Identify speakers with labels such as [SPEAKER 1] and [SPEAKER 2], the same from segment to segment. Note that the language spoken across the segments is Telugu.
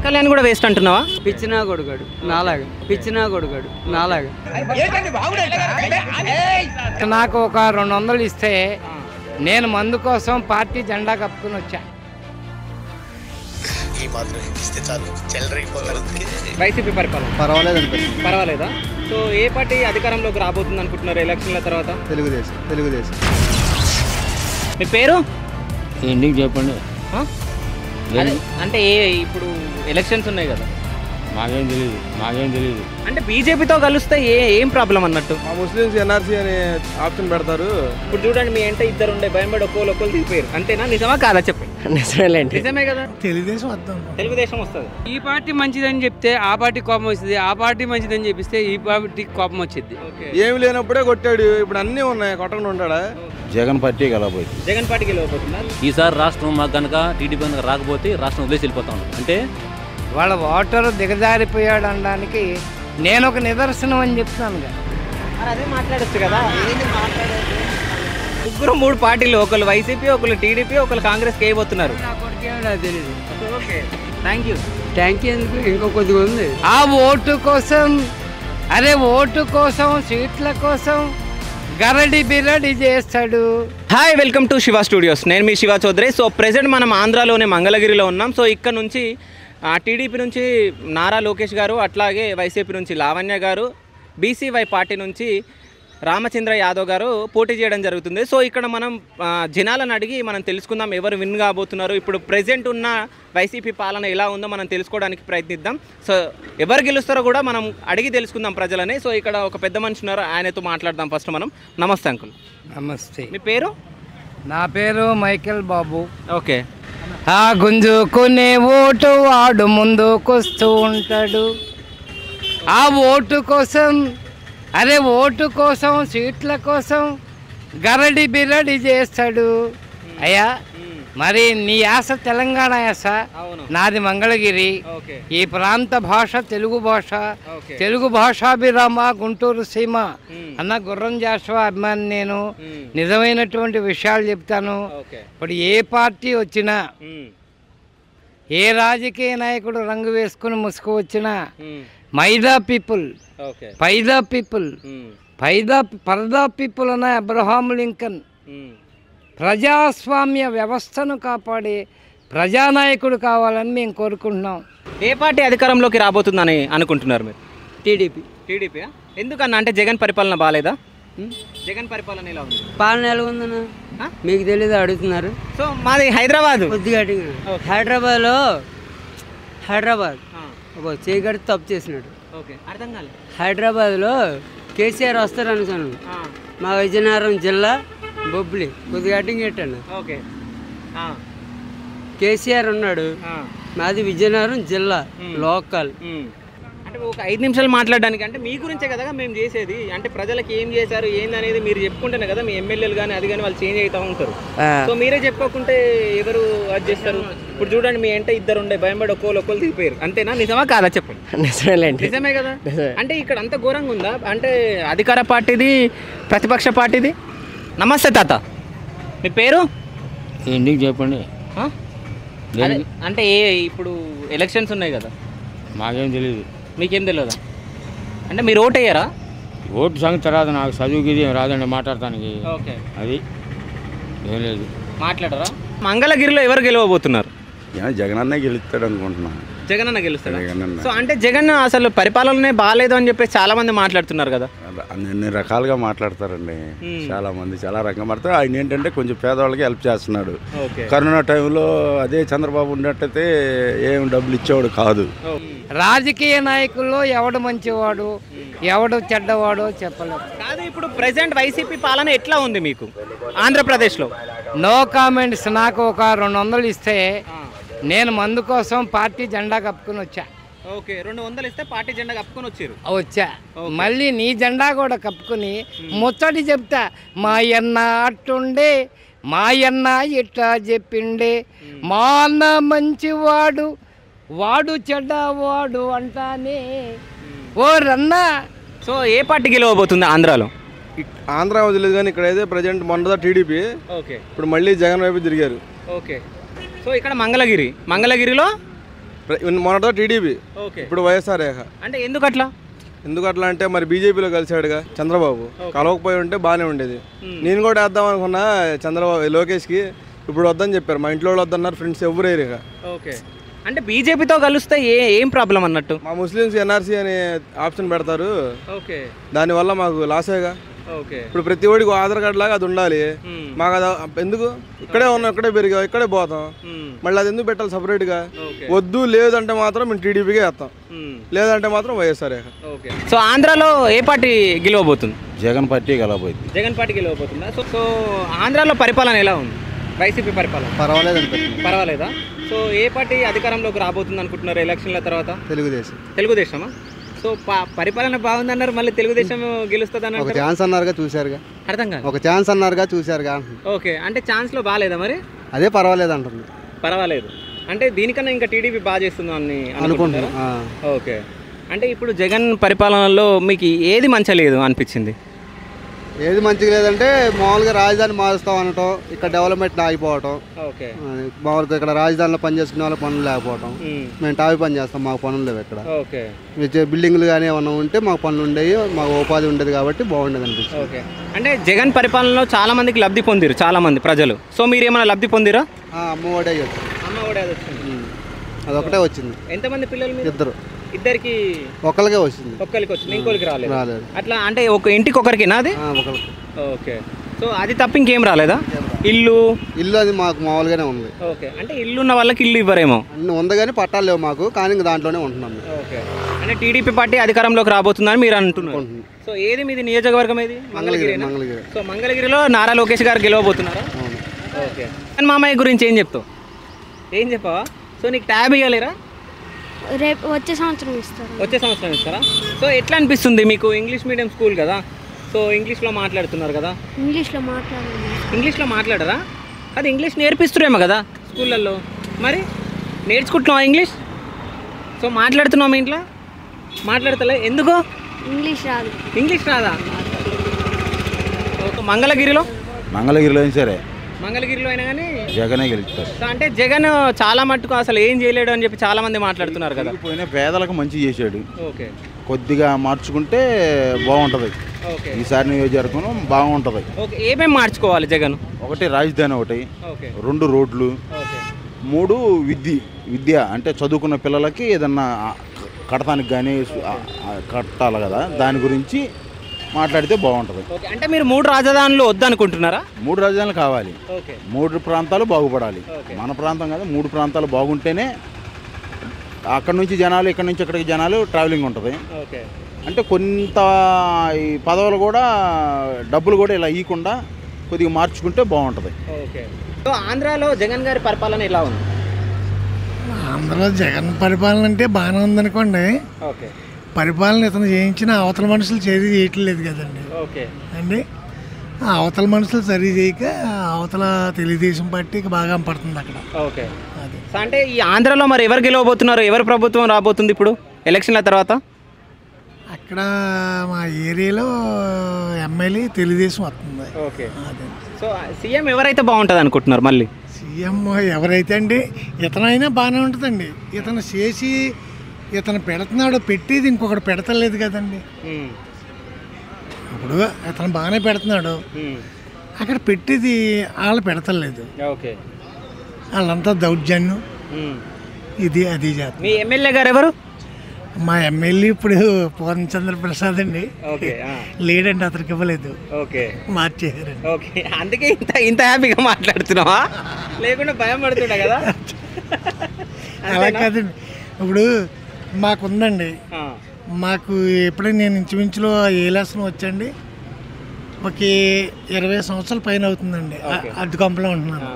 [SPEAKER 1] కళ్యాణ్ కూడా వేస్ట్ అంటున్నావా?
[SPEAKER 2] పిచ్చినా కొడుకాడు నాలాగా, పిచ్చినా కొడుకాడు నాలాగా.
[SPEAKER 3] నాకు ఒక 200 ఇస్తే నేను మందు కోసం పార్టీ జెండా కప్పుకుని వచ్చా.
[SPEAKER 1] వైసీపీ పరిపాలన పర్వాలేదా? సో ఏ పార్టీ అధికారంలోకి రాబోతుంది అనుకుంటున్నారు ఎలక్షన్ల తర్వాత?
[SPEAKER 4] తెలుగుదేశం.
[SPEAKER 1] మీ పేరు
[SPEAKER 5] ఎందుకు చెప్పండి?
[SPEAKER 1] అంటే ఇప్పుడు ఎలక్షన్స్ ఉన్నాయి కదా,
[SPEAKER 5] మాకేం తెలియదు.
[SPEAKER 1] అంటే బీజేపీతో కలిస్తే ఏం ప్రాబ్లం అన్నట్టు?
[SPEAKER 4] ఆ ముస్లిమ్స్ ఎన్ఆర్సీ అనే ఆప్షన్ పెడతారు.
[SPEAKER 1] ఇప్పుడు చూడండి, మీ అంటే ఇద్దరు ఉండే భయపడి ఒక్కోళ్ళు దిగిపోయారు. అంతేనా? నిజమా కాదా చెప్పండి. నిజమే కదా. తెలుగుదేశం వస్తుంది.
[SPEAKER 2] ఈ పార్టీ మంచిదని చెప్తే ఆ పార్టీ కోపం వస్తుంది, ఆ పార్టీ మంచిదని చెప్పిస్తే ఈ పార్టీ కోపం వచ్చింది.
[SPEAKER 4] ఏమి లేనప్పుడే కొట్టాడు, ఇప్పుడు అన్నీ ఉన్నాయి, కొట్టకుండా ఉంటాడా?
[SPEAKER 5] జగన్ పార్టీ గెలవబోతుంది.
[SPEAKER 1] జగన్ పార్టీకి వెళ్ళిపోతుందా?
[SPEAKER 6] ఈసారి రాష్ట్రం మాకు కనుక టీడీపీ కనుక రాకపోతే రాష్ట్రం వదిలేసి వెళ్ళిపోతాం. అంటే
[SPEAKER 3] వాళ్ళ ఓటరు దిగజారిపోయాడు అనడానికి నేను ఒక నిదర్శనం అని చెప్తున్నాను కదా.
[SPEAKER 1] అదే మాట్లాడచ్చు కదా. ముగ్గురు 3 పార్టీలు, ఒకళ్ళు వైసీపీ, ఒకళ్ళు టీడీపీ, ఒకళ్ళు కాంగ్రెస్కి వేయబోతున్నారు.
[SPEAKER 2] తెలియదు.
[SPEAKER 1] Okay, thank you.
[SPEAKER 2] ఎందుకు ఇంకో కొద్దిగా ఉంది.
[SPEAKER 3] ఆ ఓటు కోసం సీట్ల కోసం గరడి బిరడి చేస్తాడు.
[SPEAKER 1] Hi, welcome to Shiva studios. నేను మీ శివ చౌదరి. సో ప్రెజెంట్ మనం ఆంధ్రాలోనే మంగళగిరిలో ఉన్నాం. సో ఇక్కడ నుంచి టీడీపీ నుంచి నారా లోకేష్ గారు, అట్లాగే వైసీపీ నుంచి లావణ్య గారు, బీసీవై పార్టీ నుంచి రామచంద్ర యాదవ్ గారు పోటీ చేయడం జరుగుతుంది. సో ఇక్కడ మనం జనాలను అడిగి మనం తెలుసుకుందాం ఎవరు విన్ కాబోతున్నారు, ఇప్పుడు ప్రెజెంట్ ఉన్న వైసీపీ పాలన ఎలా ఉందో మనం తెలుసుకోవడానికి ప్రయత్నిద్దాం. సో ఎవరు గెలుస్తారో కూడా మనం అడిగి తెలుసుకుందాం ప్రజలని. సో ఇక్కడ ఒక పెద్ద మనిషి ఉన్నారు, ఆయనతో మాట్లాడదాం ఫస్ట్ మనం. నమస్తే అంకుల్.
[SPEAKER 3] నమస్తే.
[SPEAKER 1] మీ పేరు?
[SPEAKER 3] నా పేరు మైకేల్ బాబు.
[SPEAKER 1] ఓకే.
[SPEAKER 3] ఆ గుంజుకునే ఓటు వాడు ముందుకొస్తూ ఉంటాడు. ఆ ఓటు కోసం సీట్ల కోసం గరడి బిరడి చేస్తాడు. అయ్యా, మరి నీ యాస తెలంగాణ యాస, నాది మంగళగిరి. ఈ ప్రాంత భాష తెలుగు భాష. తెలుగు భాషాభిరామ గుంటూరు సీమ అన్న గుర్రం జాషువా అభిమాని నేను. నిజమైనటువంటి విషయాలు చెప్తాను. ఇప్పుడు ఏ పార్టీ వచ్చినా, ఏ రాజకీయ నాయకుడు రంగు వేసుకుని ముసుగు వచ్చినా, మైదా పీపుల్, పరదా పీపుల్ అన్న అబ్రహాం లింకన్ ప్రజాస్వామ్య వ్యవస్థను కాపాడే ప్రజానాయకుడు కావాలని మేము కోరుకుంటున్నాం.
[SPEAKER 1] ఏ పార్టీ అధికారంలోకి రాబోతుందని అనుకుంటున్నారు మీరు?
[SPEAKER 2] టీడీపీ.
[SPEAKER 1] ఎందుకన్నా? అంటే జగన్ పరిపాలన బాగాలేదా? జగన్ పరిపాలన ఎలా ఉంది?
[SPEAKER 2] పాలన ఎలా ఉందన్నా మీకు తెలీదు, అడుగుతున్నారు.
[SPEAKER 1] సో మాది హైదరాబాద్.
[SPEAKER 2] కొద్దిగా హైదరాబాద్ ఒక చేయగడి తప్పు చేసినాడు.
[SPEAKER 1] అర్థం కాలేదు.
[SPEAKER 2] హైదరాబాద్లో కేసీఆర్ వస్తారు అనుకున్నాను. మా విజయనగరం జిల్లా బొబ్బిలి కొద్దిగా అడ్డింగ్ పెట్టాను. కేసీఆర్ ఉన్నాడు, మాది విజయనగరం జిల్లా లోకల్.
[SPEAKER 1] అంటే ఒక 5 నిమిషాలు మాట్లాడడానికి, అంటే మీ గురించే కదా మేము చేసేది. అంటే ప్రజలకు ఏం చేశారు ఏందనేది మీరు చెప్పుకుంటేనే కదా మీ ఎమ్మెల్యేలు కానీ అది కానీ వాళ్ళు చేంజ్ అవుతూ ఉంటారు. సో మీరే చెప్పుకోకుంటే ఎవరు అది చేస్తారు? ఇప్పుడు చూడండి, మీ అంటే ఇద్దరు ఉండే భయపడి ఒక్కోళ్ళు దిగిపోయారు. అంతేనా? నిజమా కాదా చెప్పండి. నిజమే కదా. అంటే ఇక్కడ అంత ఘోరంగా ఉందా? అంటే అధికార పార్టీది, ప్రతిపక్ష పార్టీది. నమస్తే తాత, మీ పేరు?
[SPEAKER 5] ఎందుకు చెప్పండి?
[SPEAKER 1] అంటే ఇప్పుడు ఎలక్షన్స్ ఉన్నాయి కదా,
[SPEAKER 5] మాకేం తెలియదు.
[SPEAKER 1] మీకేం తెలియదా? అంటే మీరు ఓటు వేయరా?
[SPEAKER 5] ఓటు సంగతి రాదు, నాకు చదువుకి ఇది రాదండి మాట్లాడటానికి.
[SPEAKER 1] ఓకే,
[SPEAKER 5] అది ఏం లేదు.
[SPEAKER 1] మాట్లాడరా? మంగళగిరిలో ఎవరు గెలవబోతున్నారు?
[SPEAKER 4] జగన్ అన్నే గెలుస్తాడు అనుకుంటున్నాను.
[SPEAKER 1] జగన్ అన్న గెలుస్తాడు. సో అంటే జగన్ అసలు పరిపాలనే బాగాలేదు అని చెప్పేసి చాలా మంది మాట్లాడుతున్నారు కదా.
[SPEAKER 4] అన్ని రకాలుగా మాట్లాడతారండి, చాలా మంది చాలా రకంగా మాట్లాడతారు. ఆయన ఏంటంటే కొంచెం పేదవాళ్ళకి హెల్ప్ చేస్తున్నాడు. కరోనా టైంలో అదే చంద్రబాబు ఉన్నట్టయితే ఏం డబ్బులు ఇచ్చేవాడు కాదు.
[SPEAKER 3] రాజకీయ నాయకుల్లో ఎవడు మంచివాడు ఎవడు చెడ్డవాడో చెప్పలేదు.
[SPEAKER 1] కాదు, ఇప్పుడు ప్రెసెంట్ వైసీపీ పాలన ఎట్లా ఉంది మీకు ఆంధ్రప్రదేశ్లో?
[SPEAKER 3] No comments. నాకు ఒక 200 ఇస్తే నేను మందు కోసం పార్టీ జెండా కప్పుకుని వచ్చా.
[SPEAKER 1] ఓకే, 200 ఇస్తే పార్టీ జెండా కప్పుకొని
[SPEAKER 3] వచ్చా. మళ్ళీ నీ జెండా కూడా కప్పుకుని ముచ్చటి చెప్తా. మా అన్న అట్టుండే, మా అన్న ఇట్లా చెప్పిండే, మా అన్న మంచివాడు వాడు చెడ్డవాడు అంటానే ఓ రన్నా.
[SPEAKER 1] సో ఏ పార్టీ గెలవబోతుంది ఆంధ్రాలో?
[SPEAKER 4] ఆంధ్ర వదిలేదు కానీ ఇక్కడ అయితే ప్రజెంట్ మొన్నదా టీడీపీ. ఇప్పుడు మళ్ళీ జగన్ వైపు తిరిగారు.
[SPEAKER 1] ఓకే. సో ఇక్కడ మంగళగిరిలో
[SPEAKER 7] మొన్నటో టీడీపీ,
[SPEAKER 1] ఓకే.
[SPEAKER 7] ఇప్పుడు వైఎస్ఆర్ ఏక.
[SPEAKER 1] అంటే ఎందుకు అట్లా?
[SPEAKER 7] ఎందుకు అట్లా అంటే మరి బీజేపీలో కలిసాడుగా చంద్రబాబు, కలవకపోయి ఉంటే బాగానే ఉండేది. నేను కూడా వేద్దాం అనుకున్నా చంద్రబాబు లోకేష్కి, ఇప్పుడు వద్దని చెప్పారు. మా ఇంట్లో వాళ్ళు వద్దన్నారు, ఫ్రెండ్స్ ఎవరు ఏరిగా.
[SPEAKER 1] ఓకే. అంటే బీజేపీతో కలిస్తే ఏం ప్రాబ్లం అన్నట్టు?
[SPEAKER 7] మా ముస్లిమ్స్ ఎన్ఆర్సీ అనే ఆప్షన్ పెడతారు,
[SPEAKER 1] ఓకే.
[SPEAKER 7] దానివల్ల మాకు లాసేగా.
[SPEAKER 1] ఓకే.
[SPEAKER 7] ఇప్పుడు ప్రతి ఒడికి ఆధార్ కార్డు లాగా అది ఉండాలి. మాకు అది ఎందుకు? ఇక్కడే ఉన్నాం, ఇక్కడే పెరిగాం, ఇక్కడే పోతాం, మళ్ళీ అది ఎందుకు పెట్టాలి సపరేట్గా? వద్దు లేదంటే మాత్రం మేము టీడీపీకే వేస్తాం, లేదంటే మాత్రం వైఎస్ఆర్.
[SPEAKER 1] ఓకే. సో ఆంధ్రాలో ఏ పార్టీ గెలవబోతుంది?
[SPEAKER 4] జగన్ పార్టీ గెలవబోతుంది.
[SPEAKER 1] జగన్ పార్టీ గెలవబోతుందా? సో ఆంధ్రాలో పరిపాలన ఎలా ఉంది? వైసీపీ పరిపాలన
[SPEAKER 7] పర్వాలేదు అనిపిస్తుంది.
[SPEAKER 1] పర్వాలేదా? సో ఏ పార్టీ అధికారంలోకి రాబోతుంది అనుకుంటున్నారు ఎలక్షన్ల తర్వాత? తెలుగుదేశమా? సో పరిపాలన బాగుందన్నారు, మళ్ళీ తెలుగుదేశం గెలుస్తుంది అన్నారు.
[SPEAKER 7] ఛాన్స్ అన్నారుగా, చూశారుగా.
[SPEAKER 1] అర్థం కాదు.
[SPEAKER 7] ఒక ఛాన్స్ అన్నారుగా, చూశారుగా.
[SPEAKER 1] ఓకే. అంటే ఛాన్స్లో బాగాలేదా మరి?
[SPEAKER 7] అదే పర్వాలేదు అంటుంది.
[SPEAKER 1] పర్వాలేదు అంటే దీనికన్నా ఇంకా టీడీపీ బాగా చేస్తుంది అని అనుకుంటున్నారా? ఓకే. అంటే ఇప్పుడు జగన్ పరిపాలనలో మీకు ఏది మంచిగా లేదు అనిపించింది?
[SPEAKER 7] ఏది మంచిగా లేదంటే మామూలుగా రాజధాని మారుస్తాం అనటం, ఇక్కడ డెవలప్మెంట్ ఆగిపోవటం.
[SPEAKER 1] ఓకే.
[SPEAKER 7] మామూలుగా ఇక్కడ రాజధానిలో పని చేసుకునే వాళ్ళకి పనులు లేకపోవటం. మేము టావి పని చేస్తాం, మాకు పనులు లేవు ఇక్కడ.
[SPEAKER 1] ఓకే.
[SPEAKER 7] బిల్డింగ్లు కానీ ఏమన్నా ఉంటే మాకు పనులు ఉండేవి, మాకు ఉపాధి ఉండేది కాబట్టి బాగుండేది అనిపిస్తుంది.
[SPEAKER 1] ఓకే. అంటే జగన్ పరిపాలనలో చాలా మందికి లబ్ధి పొందిరు, చాలా మంది ప్రజలు. సో మీరు ఏమైనా లబ్ధి పొందిరా?
[SPEAKER 7] అమ్మఒడే వచ్చింది.
[SPEAKER 1] అమ్మఒడే వచ్చింది.
[SPEAKER 7] అదొకటే వచ్చింది.
[SPEAKER 1] ఎంతమంది పిల్లలు మీరు?
[SPEAKER 7] ఇద్దరికి ఒక్కరికే వచ్చింది.
[SPEAKER 1] ఒక్కరికి వచ్చింది, ఇంకోరికి రాలేదు. అట్లా అంటే ఒక ఇంటికి ఒకరికేనా అది?
[SPEAKER 7] ఒకరికి.
[SPEAKER 1] ఓకే. సో అది తప్ప ఇంకేం రాలేదా? ఇల్లు
[SPEAKER 7] అది మాకు మామూలుగానే ఉంది.
[SPEAKER 1] ఓకే. అంటే ఇల్లు ఉన్న వాళ్ళకి ఇల్లు ఇవ్వరేమో?
[SPEAKER 7] ఉంది కానీ పట్టాలు లేవు మాకు, కానీ ఇంకా దాంట్లోనే ఉంటున్నాం.
[SPEAKER 1] ఓకే. అంటే టీడీపీ పార్టీ అధికారంలోకి రాబోతుందని మీరు అంటున్నారు. సో ఏది మీది నియోజకవర్గం ఏది? మంగళగిరి. సో మంగళగిరిలో నారా లోకేష్ గారు గెలవబోతున్నారా? ఓకే. మామయ్య గురించి ఏం చెప్తావు? ఏం చెప్పవా? సో నీకు ట్యాబ్ ఇవ్వలేరా?
[SPEAKER 8] రేపు వచ్చే సంవత్సరం
[SPEAKER 1] ఇస్తారా? సో ఎట్లా అనిపిస్తుంది మీకు? ఇంగ్లీష్ మీడియం స్కూల్ కదా, సో ఇంగ్లీష్లో మాట్లాడుతున్నారు కదా? ఇంగ్లీష్లో మాట్లాడరా? అది ఇంగ్లీష్ నేర్పిస్తురేమో కదా స్కూళ్ళల్లో, మరి నేర్చుకుంటున్నావా ఇంగ్లీష్? సో మాట్లాడుతున్నావు మీ ఇంట్లో? మాట్లాడతలే ఎందుకు? ఇంగ్లీష్ రాదా? మంగళగిరిలో
[SPEAKER 4] సరే,
[SPEAKER 1] మంగళగిరిలో అయినా కానీ
[SPEAKER 4] జగనే గెలుస్తారు.
[SPEAKER 1] అంటే జగన్ చాలా మట్టుకు అసలు ఏం చేయలేడు అని చెప్పి చాలా మంది మాట్లాడుతున్నారు కదా.
[SPEAKER 4] పోయిన పేదలకు మంచి చేశాడు.
[SPEAKER 1] ఓకే.
[SPEAKER 4] కొద్దిగా మార్చుకుంటే బాగుంటుంది.
[SPEAKER 1] ఓకే.
[SPEAKER 4] ఈసారి నియోజకవర్గం బాగుంటుంది.
[SPEAKER 1] ఓకే. ఏమేమి మార్చుకోవాలి జగన్?
[SPEAKER 4] ఒకటి రాజధాని, ఒకటి.
[SPEAKER 1] ఓకే.
[SPEAKER 4] 2 రోడ్లు,
[SPEAKER 1] ఓకే.
[SPEAKER 4] 3 విద్య అంటే చదువుకున్న పిల్లలకి ఏదన్నా కడతానికి కానీ కట్టాలి కదా, దాని గురించి మాట్లాడితే బాగుంటుంది.
[SPEAKER 1] ఓకే. అంటే మీరు 3 రాజధానులు వద్దనుకుంటున్నారా?
[SPEAKER 4] 3 రాజధానులు కావాలి.
[SPEAKER 1] ఓకే.
[SPEAKER 4] 3 ప్రాంతాలు బాగుపడాలి. మన ప్రాంతం కాదు, 3 ప్రాంతాలు బాగుంటేనే అక్కడ నుంచి జనాలు, ఇక్కడ నుంచి ఇక్కడికి జనాలు ట్రావెలింగ్ ఉంటుంది.
[SPEAKER 1] ఓకే.
[SPEAKER 4] అంటే కొంత ఈ పదవులు కూడా, డబ్బులు కూడా ఇలా ఇవ్వకుండా కొద్దిగా మార్చుకుంటే బాగుంటుంది.
[SPEAKER 1] ఓకే. సో ఆంధ్రాలో జగన్ గారి పరిపాలన ఎలా ఉంది?
[SPEAKER 9] ఆంధ్రలో జగన్ పరిపాలన అంటే బాగానే ఉందనుకోండి.
[SPEAKER 1] ఓకే.
[SPEAKER 9] పరిపాలన ఇతను చేయించిన అవతల మనుషులు సరి చేయట్లేదు కదండి.
[SPEAKER 1] ఓకే
[SPEAKER 9] అండి. ఆ అవతల మనుషులు సరి చేయక అవతల తెలుగుదేశం పార్టీకి బాగా పడుతుంది అక్కడ.
[SPEAKER 1] ఓకే. అంటే ఈ ఆంధ్రాలో మరి ఎవరు గెలవబోతున్నారు? ఎవరి ప్రభుత్వం రాబోతుంది ఇప్పుడు ఎలక్షన్ల తర్వాత?
[SPEAKER 9] అక్కడ మా ఏరియాలో ఎమ్మెల్యే తెలుగుదేశం వస్తుంది.
[SPEAKER 1] ఓకే. సో సీఎం ఎవరైతే బాగుంటుంది అనుకుంటున్నారు? మళ్ళీ
[SPEAKER 9] సీఎం ఎవరైతే అండి, ఇతనైనా బాగానే ఉంటుందండి. ఇతను చేసి ఇతను పెడుతున్నాడు, పెట్టేది ఇంకొకటి పెడతలేదు కదండి. ఇప్పుడు ఇతను బాగానే పెడుతున్నాడు, అక్కడ పెట్టేది వాళ్ళు పెడతలేదు.
[SPEAKER 1] ఓకే.
[SPEAKER 9] వాళ్ళంతా దౌర్జన్యం, ఇది అది చేస్తారు.
[SPEAKER 1] మీ ఎమ్మెల్యే గారు ఎవరు?
[SPEAKER 9] మా ఎమ్మెల్యే ఇప్పుడు పూర్ణచంద్ర ప్రసాద్ అండి. లేడండి, అతనికి ఇవ్వలేదు.
[SPEAKER 1] ఓకే.
[SPEAKER 9] మార్చేసారండి.
[SPEAKER 1] ఓకే. అందుకే ఇంత హ్యాపీగా మాట్లాడుతున్నావా? లేకుండా భయం పడుతున్నా కదా.
[SPEAKER 9] అలా కాదండి. ఇప్పుడు మాకుందండి, మాకు ఎప్పుడైనా నేను ఇంచుమించులో ఏ లెసన్ వచ్చండి, ఒక 20 సంవత్సరాల పైన అవుతుందండి. అద్దె కొంపలో ఉంటున్నాను.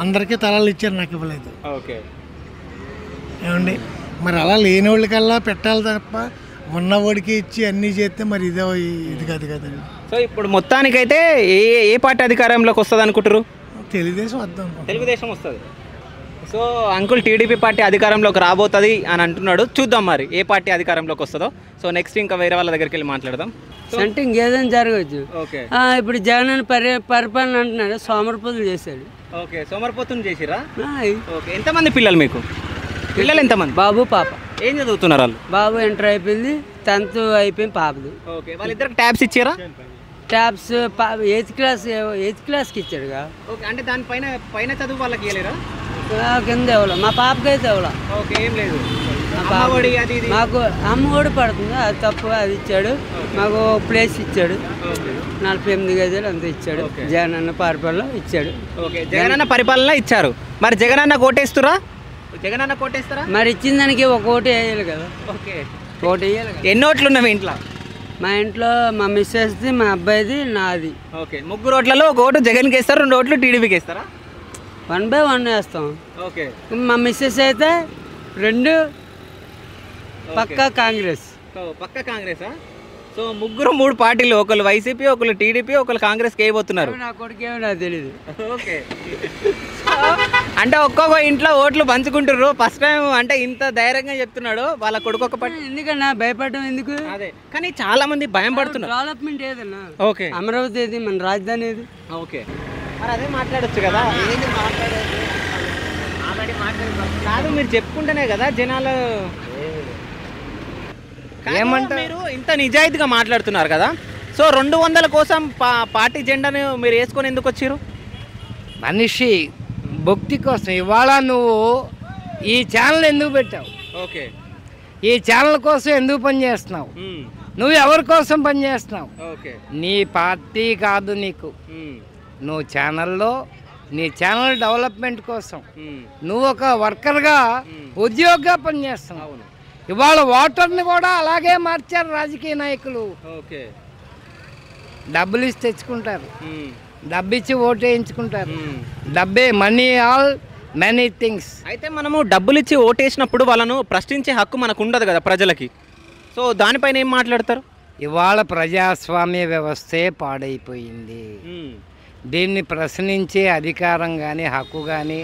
[SPEAKER 9] అందరికీ తలాలు ఇచ్చారు, నాకు ఇవ్వలేదు.
[SPEAKER 1] ఓకే.
[SPEAKER 9] ఏమండి, మరి అలా లేని వాళ్ళకల్లా పెట్టాలి తప్ప ఉన్నవాడికి ఇచ్చి అన్నీ చేస్తే మరి ఇది కాదు కదండి.
[SPEAKER 1] సో ఇప్పుడు మొత్తానికైతే ఏ పార్టీ అధికారంలోకి వస్తుంది అనుకుంటారు?
[SPEAKER 9] తెలుగుదేశం వద్దాం.
[SPEAKER 1] తెలుగుదేశం వస్తుంది. సో అంకుల్ టీడీపీ పార్టీ అధికారంలోకి రాబోతుంది అని అంటున్నాడు. చూద్దాం మరి ఏ పార్టీ అధికారంలోకి వస్తుందో. సో నెక్స్ట్ ఇంకా వేరే వాళ్ళ దగ్గరికి వెళ్ళి మాట్లాడదాం.
[SPEAKER 2] అంటే ఇంకేదైనా జరగచ్చు.
[SPEAKER 1] ఓకే.
[SPEAKER 2] ఇప్పుడు జగన్ పరిపాలన అంటున్నాడు, సోమరిపోతులు చేశాడు.
[SPEAKER 1] ఓకే. సోమరిపోతులు చేసిరా? ఓకే. ఎంతమంది పిల్లలు మీకు? పిల్లలు ఎంతమంది?
[SPEAKER 2] బాబు పాప.
[SPEAKER 1] ఏం చదువుతున్నారు వాళ్ళు?
[SPEAKER 2] బాబు ఇంటర్ అయిపోయింది, 10th అయిపోయింది పాపది.
[SPEAKER 1] ఓకే, వాళ్ళిద్దరికి ట్యాబ్స్ ఇచ్చారా?
[SPEAKER 2] ట్యాబ్స్ 8th క్లాస్కి ఇచ్చాడుగా.
[SPEAKER 1] ఓకే, అంటే దానిపైన పైన చదువు వాళ్ళకి ఇవ్వలేరా?
[SPEAKER 2] కింద ఇవ్వలే, మా పాపకి అయితే ఇవ్వలే.
[SPEAKER 1] ఓకే, ఏం లేదు.
[SPEAKER 2] మాకు అమ్మ ఒడి పడుతుంది, అది తప్పు, అది ఇచ్చాడు. మాకు ప్లేస్ ఇచ్చాడు, 48 గజాలు అంత ఇచ్చాడు. జగనన్న పరిపాలన ఇచ్చాడు.
[SPEAKER 1] ఓకే, జగనన్న పరిపాలన ఇచ్చారు. మరి జగనన్న కోటేస్తురా? జగనన్న కోటేస్తారా?
[SPEAKER 2] మరి ఇచ్చిన దానికి ఒక ఓటు వేయాలి కదా.
[SPEAKER 1] ఓకే,
[SPEAKER 2] ఓటు వేయాలి కదా.
[SPEAKER 1] ఎన్ని ఓట్లు ఉన్నాయి మీ ఇంట్లో?
[SPEAKER 2] మా ఇంట్లో మా మిస్సెస్ది, మా అబ్బాయిది, నాది.
[SPEAKER 1] ఓకే, 3 ఓట్లలో ఒక ఓటు జగన్కి వేస్తారు, 2 ఓట్లు టీడీపీకి వేస్తారా?
[SPEAKER 2] 1/1 వేస్తాం.
[SPEAKER 1] ఓకే,
[SPEAKER 2] మా మిస్సెస్ అయితే 2 పక్కా కాంగ్రెస్.
[SPEAKER 1] పక్క కాంగ్రెసా? సో 3 పార్టీలు, ఒకళ్ళు వైసీపీ, ఒకళ్ళు టీడీపీ, ఒకళ్ళు కాంగ్రెస్కి వేయబోతున్నారు.
[SPEAKER 2] నా కొడుకేమో నాకు తెలియదు.
[SPEAKER 1] ఓకే, అంటే ఒక్కొక్క ఇంట్లో ఓట్లు పంచుకుంటారు. ఫస్ట్ టైం అంటే ఇంత ధైర్యంగా చెప్తున్నాడు వాళ్ళ కొడుకు ఒక పార్టీ.
[SPEAKER 2] ఎందుకన్నా భయపడడం ఎందుకు?
[SPEAKER 1] అదే, కానీ చాలా మంది భయం పడుతున్నారు.
[SPEAKER 2] డెవలప్మెంట్ ఏదన్నా.
[SPEAKER 1] ఓకే,
[SPEAKER 2] అమరావతి ఏది, మన రాజధాని ఏది?
[SPEAKER 1] ఓకే, మరి అదే మాట్లాడొచ్చు కదా. ఏది మాట్లాడేది కాదు, మీరు చెప్పుకుంటేనే కదా జనాలు ఏమంటారు. మీరు ఇంత నిజాయితీగా మాట్లాడుతున్నారు కదా, సో 200 కోసం పార్టీ జెండాను మీరు వేసుకొని ఎందుకు వచ్చారు?
[SPEAKER 3] మనిషి భక్తి కోసం. ఇవాళ నువ్వు ఈ ఛానల్ ఎందుకు పెట్టావు?
[SPEAKER 1] ఓకే,
[SPEAKER 3] ఈ ఛానల్ కోసం ఎందుకు పనిచేస్తున్నావు? నువ్వు ఎవరి కోసం పనిచేస్తున్నావు?
[SPEAKER 1] ఓకే,
[SPEAKER 3] నీ పార్టీ కాదు నీకు. నువ్వు ఛానల్లో నీ ఛానల్ డెవలప్మెంట్ కోసం నువ్వు ఒక వర్కర్గా, ఉద్యోగంగా పనిచేస్తున్నావు. ఇవాళ ఓటర్ని కూడా అలాగే మార్చారు రాజకీయ నాయకులు.
[SPEAKER 1] ఓకే,
[SPEAKER 3] డబ్బులు ఇచ్చి తెచ్చుకుంటారు, డబ్బు ఇచ్చి ఓటు వేయించుకుంటారు. డబ్బే మనీ, ఆల్ మెనీ థింగ్స్.
[SPEAKER 1] అయితే మనము డబ్బులు ఇచ్చి ఓటేసినప్పుడు వాళ్ళను ప్రశ్నించే హక్కు మనకు ఉండదు కదా ప్రజలకి. సో దానిపైన ఏం మాట్లాడతారు?
[SPEAKER 3] ఇవాళ ప్రజాస్వామ్య వ్యవస్థే పాడైపోయింది. దీన్ని ప్రశ్నించే అధికారం కానీ, హక్కు కానీ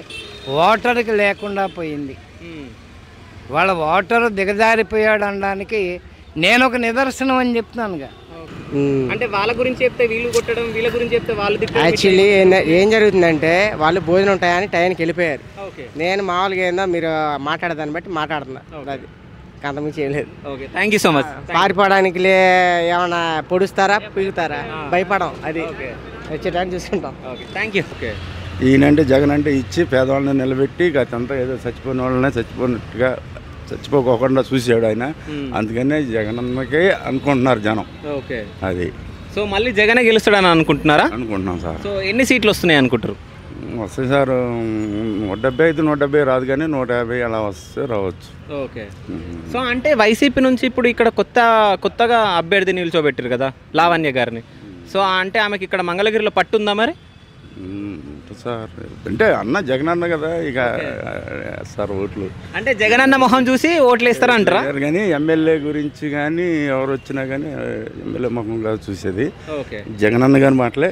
[SPEAKER 3] ఓటర్కి లేకుండా పోయింది. వాళ్ళ ఓటరు దిగజారిపోయాడు అనడానికి నేను ఒక నిదర్శనం అని చెప్తున్నానుగా.
[SPEAKER 1] అంటే వాళ్ళ గురించి చెప్తే వీళ్ళు కొట్టడం, వీళ్ళ గురించి చెప్తే వాళ్ళు తిట్టడం.
[SPEAKER 10] యాక్చువల్లీ ఏం జరుగుతుందంటే వాళ్ళు భోజనం ఉంటాయని టైంకి వెళ్ళిపోయారు. నేను మామూలుగా ఏందో మీరు మాట్లాడదాన్ని బట్టి మాట్లాడుతున్నా, అది అంతకుమించి ఏం లేదు.
[SPEAKER 1] Thank you so much.
[SPEAKER 10] పారిపోవడానికి ఏమన్నా పొడుస్తారా, పీగుతారా, భయపడం, అది వచ్చేటానికి చూసుకుంటాం.
[SPEAKER 1] Thank you.
[SPEAKER 4] ఈయనంటే జగన్ అంటే ఇచ్చి పేదవాళ్ళని నిలబెట్టి గతంతా ఏదో చచ్చిపోయిన వాళ్ళనే చచ్చిపోయినట్టుగా చచ్చిపోకుండా చూసాడు ఆయన. అందుకనే జగనన్నకే అనుకుంటున్నారు జనం.
[SPEAKER 1] ఓకే,
[SPEAKER 4] అది.
[SPEAKER 1] సో మళ్ళీ జగనే గెలుస్తాడని అనుకుంటున్నారా?
[SPEAKER 4] అనుకుంటున్నాం సార్.
[SPEAKER 1] సో ఎన్ని సీట్లు వస్తున్నాయి అనుకుంటారు?
[SPEAKER 4] వస్తాయి సార్, 170 అయితే 170 రాదు, కానీ 150 అలా వస్తే రావచ్చు.
[SPEAKER 1] ఓకే, సో అంటే వైసీపీ నుంచి ఇప్పుడు ఇక్కడ కొత్తగా అభ్యర్థి నిల్చోబెట్టారు కదా లావణ్య గారిని. సో అంటే ఆమెకి ఇక్కడ మంగళగిరిలో పట్టుందా మరి?
[SPEAKER 4] సార్ అంటే అన్న జగన్ అన్న కదా, ఇక సార్ ఓట్లు
[SPEAKER 1] అంటే జగనన్న మొహం చూసి ఓట్లు వేస్తారంటారా?
[SPEAKER 4] కానీ ఎమ్మెల్యే గురించి కానీ ఎవరు వచ్చినా కానీ ఎమ్మెల్యే మొహం కాదు చూసేది, జగనన్న గారి మాటలే.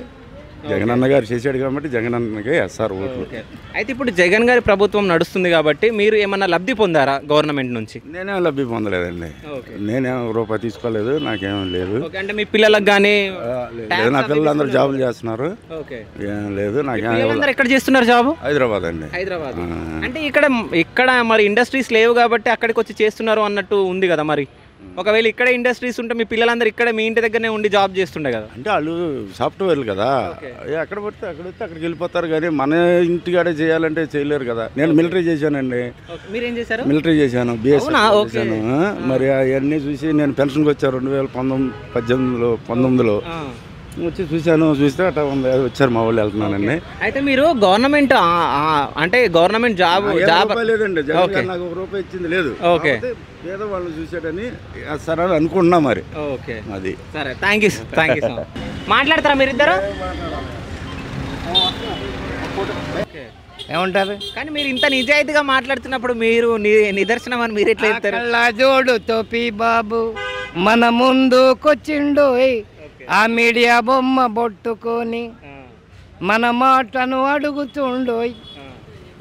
[SPEAKER 4] జగనన్న గారు చేశాడు కాబట్టి జగనన్నకే వేస్తారు ఓట్లు.
[SPEAKER 1] అయితే ఇప్పుడు జగన్ గారి ప్రభుత్వం నడుస్తుంది కాబట్టి మీరు ఏమన్నా లబ్ధి పొందారా గవర్నమెంట్ నుంచి?
[SPEAKER 4] నేనేం లబ్ధి పొందలేదండి, నేనేం రూపాయి తీసుకోలేదు, నాకేం లేదు.
[SPEAKER 1] అంటే మీ పిల్లలకు కానీ?
[SPEAKER 4] నా పిల్లలందరూ జాబులు చేస్తున్నారు, ఏం లేదు. నాకేం.
[SPEAKER 1] ఎక్కడ చేస్తున్నారు జాబు?
[SPEAKER 4] హైదరాబాద్ అండి.
[SPEAKER 1] హైదరాబాద్. అంటే ఇక్కడ మరి ఇండస్ట్రీస్ లేవు కాబట్టి అక్కడికి వచ్చి చేస్తున్నారు అన్నట్టు ఉంది కదా. మరి ఒకవేళ ఇక్కడ ఇండస్ట్రీస్ ఉంటే మీ పిల్లలందరూ ఇక్కడ మీ ఇంటి దగ్గరనే ఉండి జాబ్ చేస్తుండే కదా.
[SPEAKER 4] అంటే వాళ్ళు సాఫ్ట్వేర్లు కదా, ఎక్కడ పడితే అక్కడికి వెళ్ళిపోతారు, కానీ మన ఇంటికాడే చేయాలంటే చేయలేరు కదా. నేను మిలిటరీ చేశానండి.
[SPEAKER 1] మీరేం చేశారు?
[SPEAKER 4] మిలిటరీ చేశాను, బిఎస్ఎఫ్ చేశాను. మరి అవన్నీ చూసి నేను పెన్షన్కి వచ్చాను 2019లో వచ్చి చూశాను. చూస్తే అట్లా ఉంది, వచ్చారు మా వాళ్ళు, వెళ్తున్నానండి.
[SPEAKER 1] అయితే మీరు గవర్నమెంట్ అంటే గవర్నమెంట్ జాబ్
[SPEAKER 4] లేదండి, జగన్ నాకు ₹1 ఇచ్చింది లేదు.
[SPEAKER 1] ఓకే,
[SPEAKER 4] ఏదో వాళ్ళు చూసాడని సరే అని అనుకుంటున్నా మరి.
[SPEAKER 1] ఓకే,
[SPEAKER 4] అది
[SPEAKER 1] సరే. Thank you so much. మాట్లాడతారా మీరిద్దరు?
[SPEAKER 3] ఏమంటారు?
[SPEAKER 1] కానీ మీరు ఇంత నిజాయితీగా మాట్లాడుతున్నప్పుడు మీరు నిదర్శనం అని మీరు ఎట్లా చెప్తారు?
[SPEAKER 3] జోడు తోపి బాబు మన ముందుకొచ్చిండు, ఆ మీడియా బొమ్మ బొట్టుకొని మన మాటను అడుగుతుండోయ్.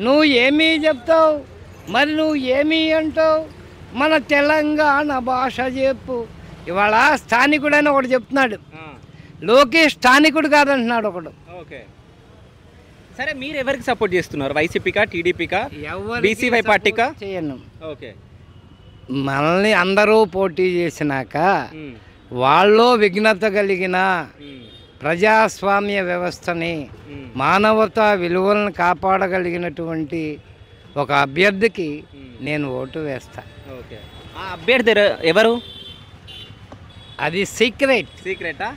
[SPEAKER 3] నువ్వు ఏమీ చెప్తావు, మరి నువ్వు ఏమీ అంటావు, మన తెలంగాణ భాష చెప్పు. ఇవాళ స్థానికుడు అని ఒకడు చెప్తున్నాడు, లోకేష్ స్థానికుడు కాదంటున్నాడు ఒకడు.
[SPEAKER 1] సరే మీరు ఎవరికి సపోర్ట్ చేస్తున్నారు? వైసీపీకా, టీడీపీకా, బీసీవై పార్టీకా?
[SPEAKER 3] చేయను.
[SPEAKER 1] ఓకే.
[SPEAKER 3] మనల్ని అందరూ పోటీ చేసినాక వాళ్ళు విఘ్నత కలిగిన ప్రజాస్వామ్య వ్యవస్థని మానవతా విలువలను కాపాడగలిగినటువంటి ఒక అభ్యర్థికి నేను ఓటు వేస్తా.
[SPEAKER 1] ఓకే. ఆ అభ్యర్థి ఎవరు?
[SPEAKER 3] అది సీక్రెటా?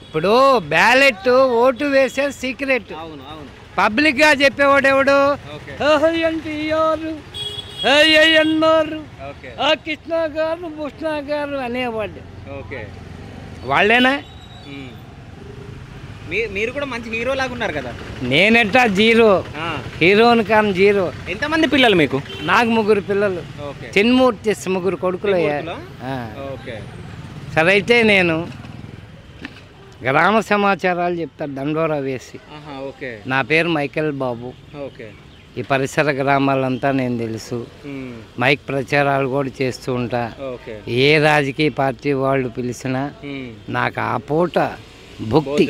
[SPEAKER 3] ఇప్పుడు బ్యాలెట్ ఓటు వేసే సీక్రెట్. పబ్లిక్గా చెప్పేవాడు ఎవడు? అన్నారు కృష్ణ గారు, భూషణ గారు అనేవాడు. వాళ్ళేనా?
[SPEAKER 1] మీరు కూడా మంచి హీరో లాగా ఉన్నారు కదా.
[SPEAKER 3] నేనెట్టా జీరో, హీరోని కానీ జీరో.
[SPEAKER 1] ఎంతమంది పిల్లలు మీకు?
[SPEAKER 3] నాకు 3 పిల్లలు. చిన్మూర్తి 3 కొడుకులు అయ్యా. సరే అయితే నేను గ్రామ సమాచారాలు చెప్తాను దండోరా వేసి. నా పేరు మైకేల్ బాబు. ఈ పరిసర గ్రామాలంతా నేను తెలుసు. మైక్ ప్రచారాలు కూడా చేస్తూ ఉంటా. ఏ రాజకీయ పార్టీ వాళ్ళు పిలిచినా నాకు ఆ పూట భుక్తి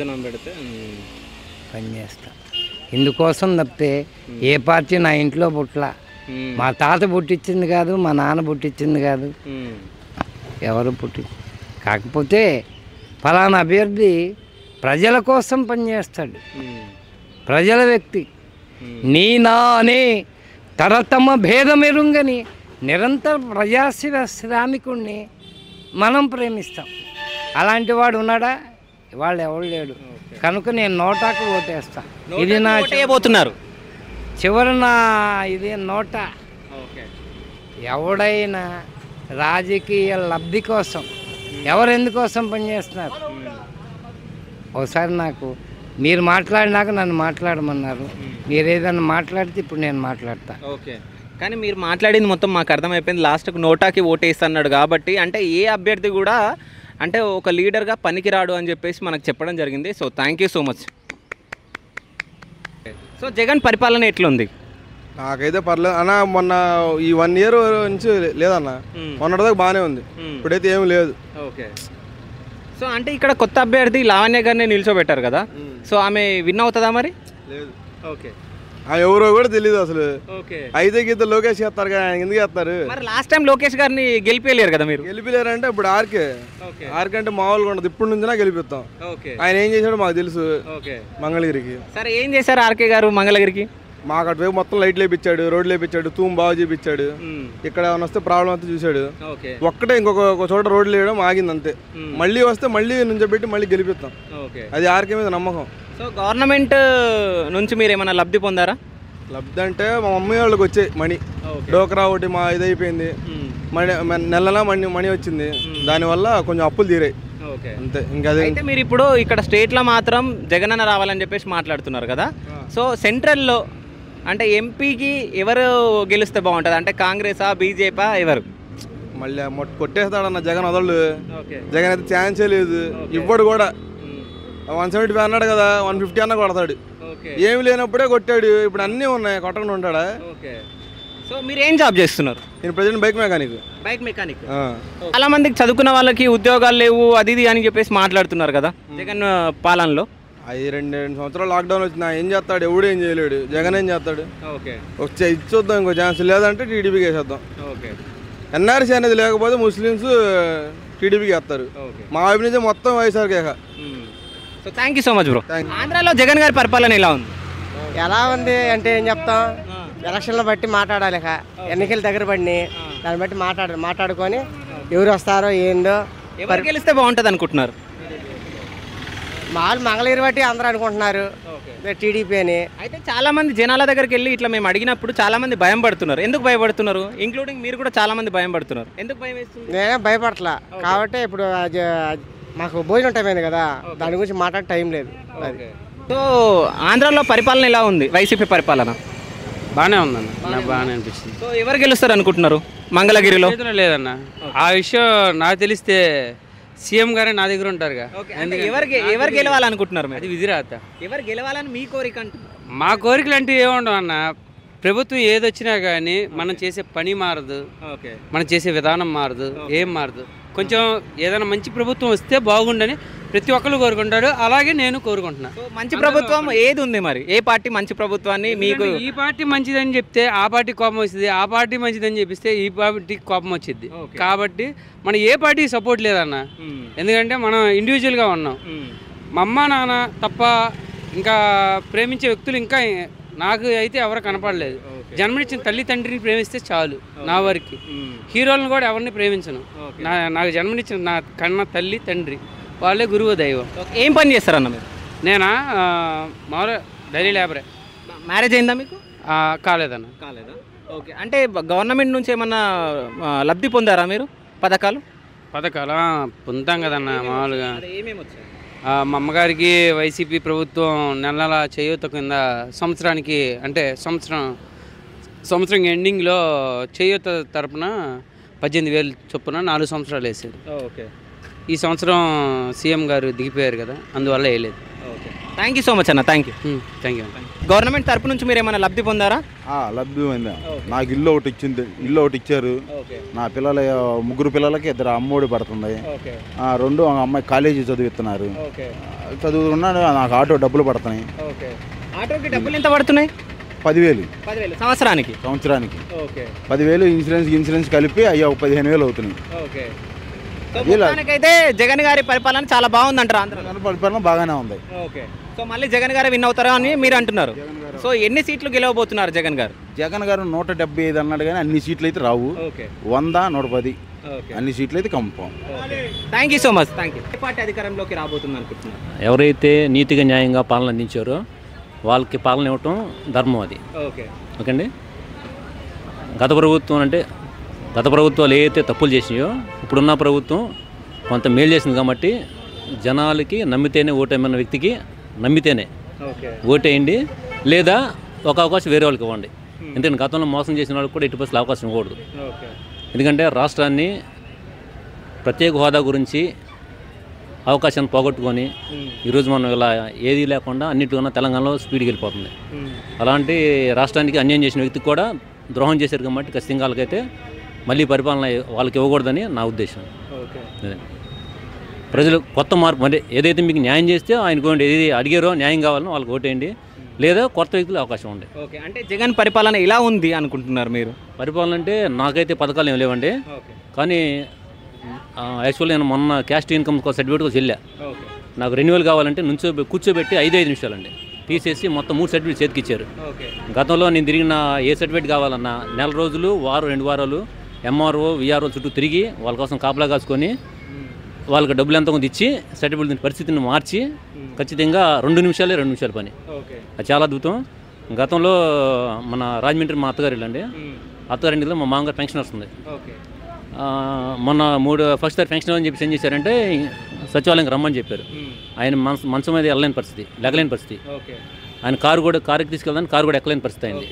[SPEAKER 3] పనిచేస్తా. ఇందుకోసం తప్పితే ఏ పార్టీ నా ఇంట్లో పుట్ల. మా తాత పుట్టించింది కాదు, మా నాన్న పుట్టించింది కాదు, ఎవరు పుట్టి. కాకపోతే ఫలానా అభ్యర్థి ప్రజల కోసం పనిచేస్తాడు, ప్రజల వ్యక్తి. నీ నా అనే తరతమ భేదమెరుంగని నిరంతర ప్రజాసేవ శ్రామికుడిని మనం ప్రేమిస్తాం. అలాంటి వాడు ఉన్నాడా? వాళ్ళు ఎవరు లేడు. కనుక నేను నోటాకు ఓటేస్తా. ఇది నా
[SPEAKER 1] చేయబోతున్నారు
[SPEAKER 3] చివరి నా ఇది నోట. ఎవడైనా రాజకీయ లబ్ధి కోసం ఎవరు ఎందుకోసం పనిచేస్తున్నారు? ఒకసారి నాకు మీరు మాట్లాడినాక నన్ను మాట్లాడమన్నారు. మీరు ఏదైనా మాట్లాడితే ఇప్పుడు నేను మాట్లాడతా.
[SPEAKER 1] ఓకే. కానీ మీరు మాట్లాడింది మొత్తం మాకు అర్థమైపోయింది. లాస్ట్కు నోటాకి ఓటేస్తున్నాడు కాబట్టి అంటే ఏ అభ్యర్థి కూడా అంటే ఒక లీడర్గా పనికిరాడు అని చెప్పేసి మనకు చెప్పడం జరిగింది. So thank you so much. So Jagan పరిపాలన ఎట్లుంది?
[SPEAKER 7] నాకైతే పర్లేదు అన్న. మొన్న ఈ 1 year నుంచి లేదన్న, మొన్నటిదాకా బాగానే ఉంది, ఇప్పుడైతే ఏమి లేదు.
[SPEAKER 1] ఓకే. సో అంటే ఇక్కడ కొత్త అభ్యర్థి లావణ్య గారిని నిల్చోబెట్టారు కదా, సో ఆమె విన్ అవుతుందా మరి?
[SPEAKER 7] లేదు.
[SPEAKER 1] ఓకే.
[SPEAKER 7] ఆమె ఎవరో కూడా తెలియదు అసలు. అయితే గీత లోకేష్ చేస్తారు కదా, ఆయన ఎందుకు చేస్తారు?
[SPEAKER 1] మరి లాస్ట్ టైం లోకేష్ గారిని గెలిపేయలేరు కదా మీరు?
[SPEAKER 7] గెలిపిలేరంటే ఇప్పుడు ఆర్కే అంటే మామూలుగా ఉండదు, ఇప్పుడు నుంచి గెలిపిస్తాం. ఆయన ఏం చేశాడో మాకు తెలుసు. మంగళగిరికి
[SPEAKER 1] సరే ఏం చేశారు ఆర్కే గారు మంగళగిరికి?
[SPEAKER 7] మాకు అటువైపు మొత్తం లైట్లు వేయించాడు, రోడ్లు వేయించాడు, తూము బాగా చూపించాడు. ఇక్కడ ఏమైనా వస్తే ప్రాబ్లం అంతా చూశాడు. ఒక్కటే ఇంకొక చోట రోడ్లు వేయడం ఆగింది అంతే. మళ్ళీ వస్తే మళ్ళీ నుంచోబెట్టి మళ్ళీ గెలిపిస్తాం. అది ఆర్కే మీద నమ్మకం.
[SPEAKER 1] సో గవర్నమెంట్ నుంచి మీరు ఏమైనా లబ్ధి పొందారా?
[SPEAKER 7] లబ్ధి అంటే మా మమ్మీ వాళ్ళకి వచ్చాయి మనీ. డోకరా ఒకటి మా ఇదైపోయింది, నెలలా మనీ వచ్చింది. దానివల్ల కొంచెం అప్పులు తీరాయి అంతే. ఇంకా
[SPEAKER 1] అయితే మీరు ఇప్పుడు ఇక్కడ స్టేట్లో మాత్రం జగనన్న రావాలని చెప్పేసి మాట్లాడుతున్నారు కదా, సో సెంట్రల్లో అంటే ఎంపీకి ఎవరు గెలిస్తే బాగుంటుంది? అంటే కాంగ్రెసా, బీజేపీ, ఎవరు?
[SPEAKER 7] మళ్ళీ కొట్టేస్తాడన్న జగన్ వదలడు. జగన్ అయితే ఛాన్సే లేదు, ఇవ్వడు కూడా. 175 అన్నాడు కదా, 150 అన్న కొడతాడు. ఏమి లేనప్పుడే కొట్టాడు, ఇప్పుడు అన్నీ ఉన్నాయి, కొట్టకుండా ఉంటాడా?
[SPEAKER 1] సో మీరు ఏం జాబ్ చేస్తున్నారు?
[SPEAKER 7] నేను ప్రజెంట్ బైక్ మెకానిక్.
[SPEAKER 1] చాలా మందికి చదువుకున్న వాళ్ళకి ఉద్యోగాలు లేవు అది ఇది అని చెప్పేసి మాట్లాడుతున్నారు కదా జగన్ పాలనలో.
[SPEAKER 7] అది 2 సంవత్సరాలు లాక్డౌన్ వచ్చినా ఏం చేస్తాడు? ఎవడు ఏం చేయలేడు. జగన్ ఏం చేస్తాడు? వచ్చే ఇచ్చొద్దాం, ఇంకో ఛాన్స్ లేదంటే టీడీపీకి వేసేద్దాం. ఎన్ఆర్సీ అనేది లేకపోతే ముస్లిమ్స్ టీడీపీకి వేస్తారు. మా వైపు నుంచి మొత్తం వైఎస్ఆర్కే.
[SPEAKER 1] So thank you so much bro. ఆంధ్రాలో జగన్ గారి పరిపాలన ఎలా ఉంది?
[SPEAKER 10] ఎలా ఉంది అంటే ఏం చెప్తాం, ఎలక్షన్లు బట్టి మాట్లాడాలి. ఎన్నికల దగ్గర పడినాయి, దాన్ని బట్టి మాట్లాడుకొని ఎవరు వస్తారో ఏందో.
[SPEAKER 1] ఎవరు గెలిస్తే బాగుంటుంది అనుకుంటున్నారు?
[SPEAKER 10] మామూలు మంగళగిరి బట్టి అందరూ అనుకుంటున్నారు టీడీపీ అని.
[SPEAKER 1] అయితే చాలా మంది జనాల దగ్గరికి వెళ్ళి ఇట్లా మేము అడిగినప్పుడు చాలా మంది భయం పడుతున్నారు. ఎందుకు భయపడుతున్నారు? ఇంక్లూడింగ్ మీరు కూడా చాలా మంది భయం పడుతున్నారు. ఎందుకు భయం వేస్తుంది?
[SPEAKER 10] నేనే భయపడట్లా కాబట్టి ఇప్పుడు మాకు భోజనం టైం అయింది కదా, దాని గురించి మాట్లాడే టైం లేదు.
[SPEAKER 1] సో ఆంధ్రాలో పరిపాలన ఎలా ఉంది? వైసీపీ పరిపాలన
[SPEAKER 5] బాగానే ఉందన్న, నాకు బాగానే అనిపిస్తుంది.
[SPEAKER 1] సో ఎవరు గెలుస్తారు అనుకుంటున్నారు మంగళగిరిలో?
[SPEAKER 5] లేదన్న, ఆ విషయం నాకు తెలిస్తే సీఎం గారే నా దగ్గర ఉంటారుగా.
[SPEAKER 1] ఎవరు గెలవాలనుకుంటున్నారు?
[SPEAKER 5] అది విధిరాత.
[SPEAKER 1] ఎవరు గెలవాలని మీ కోరిక?
[SPEAKER 5] మా కోరికలు అంటే ఏముండవు అన్న. ప్రభుత్వం ఏదొచ్చినా కానీ మనం చేసే పని మారదు, మనం చేసే విధానం మారదు, ఏం మారదు. కొంచెం ఏదైనా మంచి ప్రభుత్వం వస్తే బాగుండని ప్రతి ఒక్కరు కోరుకుంటారు, అలాగే నేను కోరుకుంటున్నా.
[SPEAKER 1] మంచి ప్రభుత్వం ఏది ఉంది మరి? ఏ పార్టీ మంచి ప్రభుత్వాన్ని మీకు?
[SPEAKER 5] ఈ పార్టీ మంచిదని చెప్తే ఆ పార్టీ కోపం వస్తుంది, ఆ పార్టీ మంచిదని చెప్పిస్తే ఈ పార్టీకి కోపం వచ్చింది. కాబట్టి మనం ఏ పార్టీకి సపోర్ట్ లేదన్న, ఎందుకంటే మనం ఇండివిజువల్గా ఉన్నాం. మా అమ్మ నాన్న తప్ప ఇంకా ప్రేమించే వ్యక్తులు ఇంకా నాకు అయితే ఎవరు కనపడలేదు. జన్మనిచ్చిన తల్లి తండ్రిని ప్రేమిస్తే చాలు నా వరకు. హీరోలను కూడా ఎవరిని ప్రేమించను. నాకు జన్మనిచ్చిన నా కన్న తల్లి తండ్రి వాళ్ళే గురువు దైవం.
[SPEAKER 1] ఏం పని చేస్తారన్న మీరు?
[SPEAKER 5] నేనా మామూలుగా డైలీ లేబరే.
[SPEAKER 1] మ్యారేజ్ అయిందా మీకు?
[SPEAKER 5] కాలేదన్న.
[SPEAKER 1] కాలేదా? ఓకే. అంటే గవర్నమెంట్ నుంచి ఏమన్నా లబ్ధి పొందారా మీరు? పథకాలు
[SPEAKER 5] పొందుతాం కదన్న మామూలుగా.
[SPEAKER 1] ఏమేమి వచ్చాయి?
[SPEAKER 5] మా అమ్మగారికి వైసీపీ ప్రభుత్వం నెల నెల చేయూత కింద సంవత్సరానికి, అంటే సంవత్సరం ఎండింగ్లో చేయూత తరపున 18,000 చొప్పున 4 సంవత్సరాలు వేసారు.
[SPEAKER 1] ఓకే.
[SPEAKER 5] ఈ సంవత్సరం సీఎం గారు దిగిపోయారు కదా, అందువల్ల వేయలేదు.
[SPEAKER 1] Okay. Thank you so much అన్న. Thank you. గవర్నమెంట్ తరపు నుంచి మీరు ఏమైనా లబ్ధి పొందారా?
[SPEAKER 4] లబ్ధి పొందా. నాకు ఇల్లు ఒకటి ఇచ్చారు. నా పిల్లల 3 పిల్లలకి 2 అమ్మఒడి పడుతుంది. 2 అమ్మాయి కాలేజీ చదివిస్తున్నారు. చదువుకున్నా నాకు ఆటో డబ్బులు పడుతున్నాయి.
[SPEAKER 1] ఆటోకి డబ్బులు ఎంత పడుతున్నాయి?
[SPEAKER 4] 10,000
[SPEAKER 1] సంవత్సరానికి.
[SPEAKER 4] 10,000 ఇన్సూరెన్స్ కలిపి అయ్యా 15,000 అవుతున్నాయి.
[SPEAKER 1] అయితే జగన్ గారి పరిపాలన చాలా బాగుంది అంటారు.
[SPEAKER 4] పరిపాలన బాగానే ఉంది.
[SPEAKER 1] ఓకే. సో మళ్ళీ జగన్ గారు విన్ అవుతారా అని మీరు అంటున్నారు. సో ఎన్ని సీట్లు గెలవబోతున్నారు జగన్ గారు?
[SPEAKER 4] జగన్ గారు 175 అన్నాడు కానీ అన్ని సీట్లు అయితే రావు. 100, 110 అన్ని సీట్లు అయితే కంపం.
[SPEAKER 1] Thank you so much. Thank you. ఏ పార్టీ అధికారంలోకి రాబోతుంది అనుకుంటున్నారు?
[SPEAKER 6] ఎవరైతే నీతిగా న్యాయంగా పాలన అందించారో వాళ్ళకి పాలన ఇవ్వటం ధర్మం అది. ఓకే అండి. గత ప్రభుత్వాలు ఏవైతే తప్పులు చేసినాయో ఇప్పుడున్న ప్రభుత్వం కొంత మేలు చేసింది కాబట్టి జనాలకి నమ్మితేనే ఓటేమన్న వ్యక్తికి నమ్మితేనే ఓటేయండి, లేదా ఒక అవకాశం వేరే వాళ్ళకి ఇవ్వండి. ఎందుకంటే గతంలో మోసం చేసిన వాళ్ళకి కూడా ఎట్టి పరిస్థితుల్లో అవకాశం ఇవ్వకూడదు. ఎందుకంటే రాష్ట్రాన్ని ప్రత్యేక హోదా గురించి అవకాశాన్ని పోగొట్టుకొని ఈరోజు మనం ఇలా ఏది లేకుండా అన్నిటికన్నా తెలంగాణలో స్పీడ్కి వెళ్ళిపోతుంది. అలాంటి రాష్ట్రానికి అన్యాయం చేసిన వ్యక్తికి కూడా ద్రోహం చేశారు కాబట్టి ఖచ్చితంగా వాళ్ళకైతే మళ్ళీ పరిపాలన వాళ్ళకి ఇవ్వకూడదని నా ఉద్దేశం. ప్రజలు కొత్త మార్పు, అంటే ఏదైతే మీకు న్యాయం చేస్తే ఆయనకు ఏది అడిగారో న్యాయం కావాలని వాళ్ళకి ఓటేయండి, లేదా కొత్త వ్యక్తులు అవకాశం ఉంది.
[SPEAKER 1] ఓకే. అంటే జగన్ పరిపాలన ఇలా ఉంది అనుకుంటున్నారు మీరు?
[SPEAKER 6] పరిపాలన అంటే నాకైతే పథకాలు ఏం లేవండి, కానీ యాక్చువల్లీ నేను మొన్న క్యాస్ట్ ఇన్కమ్ సర్టిఫికేట్ కోసం వెళ్ళా. నాకు రెన్యువల్ కావాలంటే కూర్చోబెట్టి 5 నిమిషాలండి తీసేసి మొత్తం 3 సర్టిఫికేట్ చేతికి ఇచ్చారు. గతంలో నేను తిరిగిన ఏ సర్టిఫికేట్ కావాలన్నా నెల రోజులు, వారం 2 వారాలు ఎంఆర్ఓ విఆర్ఓ చుట్టూ తిరిగి వాళ్ళ కోసం కాపలా కాసుకొని వాళ్ళకి డబ్బులు ఎంత కొంత ఇచ్చి సర్టిఫికేట్ పరిస్థితిని మార్చి ఖచ్చితంగా 2 నిమిషాల పని. అది చాలా అద్భుతం. గతంలో మన రాజమండ్రి మా అత్తగారింటి అత్తగారింటిలో మా మామగారు పెన్షన్ వస్తుంది. మొన్న 3 ఫస్ట్ సార్ పెన్షన్ అని చెప్పి ఏం చేశారంటే సచివాలయంకి రమ్మని చెప్పారు. ఆయన మంచం మీద వెళ్ళలేని పరిస్థితి, లెగలేని పరిస్థితి. ఆయన కారుకి తీసుకెళ్ళడానికి కారు కూడా ఎక్కలేని పరిస్థితి అయింది.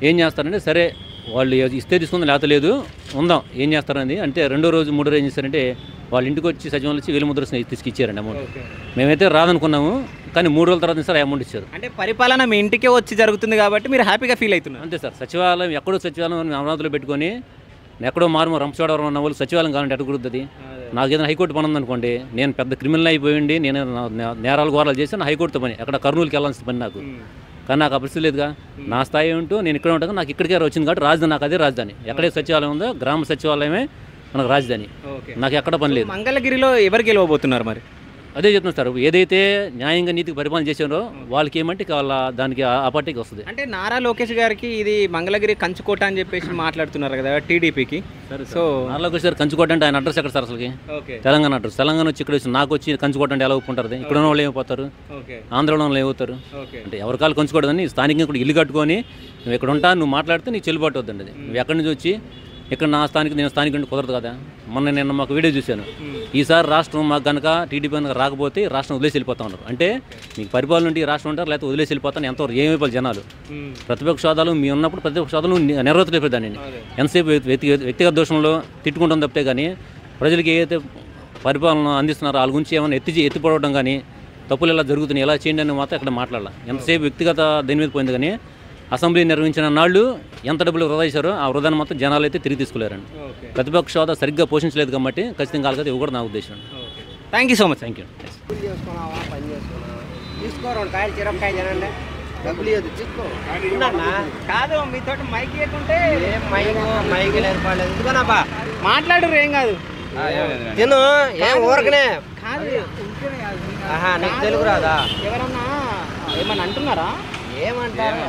[SPEAKER 6] ఏం చేస్తారంటే సరే వాళ్ళు ఇస్తే తీసుకుందాం లేకపోతే లేదు ఉందాం ఏం చేస్తారని అంటే 2వ రోజు 3వ రోజు ఏం చేస్తారంటే వాళ్ళ ఇంటికి వచ్చి సచివాలయం వచ్చి వేలు ముద్ర తీసుకిచ్చారండి అమౌంట్. మేమైతే రాదనుకున్నాము కానీ 3 రోజుల తర్వాత సార్ అమౌంట్ ఇచ్చారు.
[SPEAKER 1] అంటే పరిపాలన మీ ఇంటికే వచ్చి జరుగుతుంది కాబట్టి మీరు హ్యాపీగా ఫీల్ అవుతున్నారు?
[SPEAKER 6] అంతే సార్. సచివాలయం ఎక్కడో సచివాలయం అమరావతిలో పెట్టుకొని ఎక్కడో రంపచోడవరం ఉన్న వాళ్ళు సచివాలయం కావాలంటే ఎక్కడ కుదురుతుంది? నాకు ఏదైనా హైకోర్టు పని ఉందనుకోండి, నేను పెద్ద క్రిమినల్ అయిపోయింది, నేను నేరాలు ఘోరాలు చేసి నా హైకోర్టుతో పని అక్కడ కర్నూలుకి వెళ్ళాల్సిన పని నాకు. కానీ నాకు ఆ పరిస్థితి లేదుగా. నా స్థాయి ఉంటూ నేను ఇక్కడ ఉంటాను, నాకు ఇక్కడికే వచ్చింది కాబట్టి రాజధాని నాకు అదే రాజధాని. ఎక్కడే సచివాలయం ఉందో గ్రామ సచివాలయమే మనకు రాజధాని. నాకు ఎక్కడ పని లేదు.
[SPEAKER 1] మంగళగిరిలో ఎవరు గెలవబోతున్నారు మరి?
[SPEAKER 6] అదే చెప్తున్నారు సార్, ఏదైతే న్యాయంగా నీతికి పరిపాలన చేశారో వాళ్ళకి ఏమంటే వాళ్ళ దానికి ఆ పార్టీకి వస్తుంది.
[SPEAKER 1] అంటే నారా లోకేష్ గారికి ఇది మంగళగిరి కంచుకోట అని చెప్పేసి మాట్లాడుతున్నారు కదా టీడీపీకి. సో
[SPEAKER 6] నారా లోకేష్ గారు కంచుకోట అంటే ఆయన అడ్రస్ ఎక్కడ సార్ అసలుకి? తెలంగాణ అడ్రస్. తెలంగాణ వచ్చి ఇక్కడ వచ్చి నాకు వచ్చి కంచుకోట అంటే ఎలా ఒప్పుకుంటారు? ఇక్కడ ఉన్న వాళ్ళు ఏమైపోతారు, ఆంధ్రలో వాళ్ళు ఏమవుతారు? అంటే ఎవరికాలు కంచుకోవద్దని స్థానికంగా కూడా ఇల్లు కట్టుకొని నువ్వు ఇక్కడ ఉంటా, నువ్వు మాట్లాడితే నీకు చెల్లుబాటు అవుతుంది. అది నువ్వు ఎక్కడి నుంచి వచ్చి ఇక్కడ నా నేను స్థానికంటే కుదరదు కదా. నిన్న మాకు వీడియో చూశాను, ఈసారి రాష్ట్రం మాకు కనుక టీడీపీ కనుక రాకపోతే రాష్ట్రం వదిలేసి వెళ్ళిపోతా ఉన్నారు. అంటే మీకు పరిపాలన ఉంటే రాష్ట్రం ఉంటారు, లేకపోతే వదిలేసి వెళ్ళిపోతాను. ఎంతవరకు ఏమైపోవాలి జనాలు. ప్రతిపక్ష హోదాలు మీ ఉన్నప్పుడు ప్రతిపక్ష హోదాలు నెరవేర్చలేదు దాన్ని. ఎంతసేపు వ్యక్తిగత దోషంలో తిట్టుకుంటాం తప్పితే కానీ ప్రజలకి ఏదైతే పరిపాలన అందిస్తున్నారో వాళ్ళ గురించి ఏమైనా ఎత్తిపడవడం కానీ తప్పులు ఎలా జరుగుతున్నాయి ఎలా చేయండి అని మాత్రం ఇక్కడ మాట్లాడాలి. ఎంతసేపు వ్యక్తిగత దీని మీద పోయింది కానీ అసెంబ్లీ నిర్వహించిన నాళ్ళు ఎంత డబ్బులు వృధా చేశారో ఆ వృధాన్ని మొత్తం జనాలు అయితే తిరిగి తీసుకోలేరండి. ప్రతిపక్ష హోదా సరిగ్గా పోషించలేదు కాబట్టి ఖచ్చితంగా వాళ్ళకైతే ఇవ్వకూడదు నా ఉద్దేశం.
[SPEAKER 1] Thank you so much.
[SPEAKER 6] Thank you.
[SPEAKER 1] కాదు మీతో మైక్ ఇవ్వకుంటే మాట్లాడరు ఏం కాదు.
[SPEAKER 10] తిను ఏం ఊరకనే
[SPEAKER 1] కాదు
[SPEAKER 10] నీకు తెలుగు రాదా?
[SPEAKER 1] ఎవరన్నా ఏమన్నా అంటున్నారా?
[SPEAKER 10] ఏమంటారు?